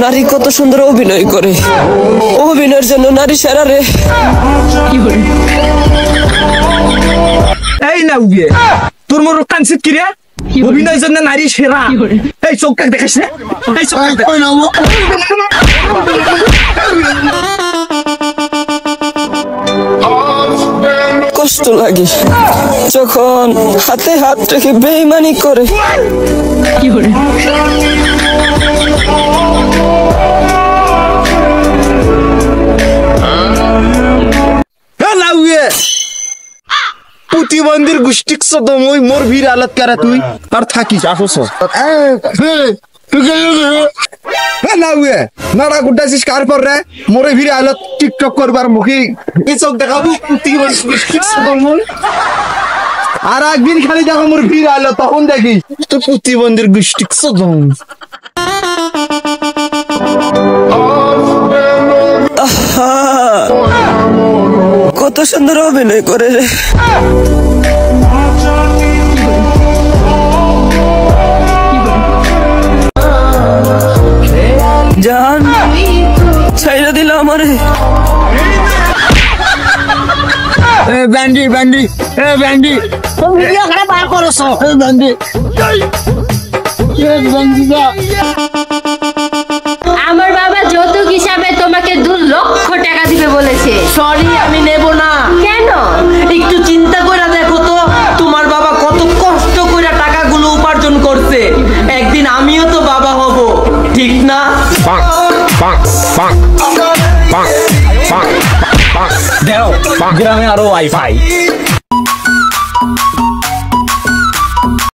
নারী কত সুন্দর অভিনয় করে, অভিনয়ের জন্য নারী সেরা রে। এই না উগে তোর মোর কানসিত কি রে? অভিনয়ের জন্য নারী সেরা। এই চোখটা দেখাস না, এই চোখটা কই না কষ্ট লাগে যখন হাতে হাত রেখে বেইমানি করে। প্রতিবন্ধীর গোষ্ঠীক সদমই মোর ভিড় আলত করে তুই আর থাকিস আসছ না উয়ে নাড়া গুড্ডাছিস কার পর রে মোরে ভিড় আলত টিকটক করবার মুখে এই চোখ দেখাবো প্রতিবন্ধী গোষ্ঠীক সদমই আর একদিন খালি দেখো মোর ভিড় আলো তখন দেখি তো প্রতিবন্ধীর গোষ্ঠীক সদম। কত সুন্দর অভিনয় করে রে। জান ছাইরা দিল আমারে। ব্যান্ডি ব্যান্ডি ব্যান্ডি তুমি ভিডিও করে বার করছ ব্যান্ডি আমার বাবা যৌতুক হিসাবে তোমাকে 2 লক্ষ টাকা দিবে বলেছে। সরি আমি নেব না। কেন? একটু চিন্তা করে দেখো তো তোমার বাবা কত কষ্ট করে টাকাগুলো উপার্জন করছে, একদিন আমিও তো বাবা হব, ঠিক না? গ্রামে আরো ওয়াইফাই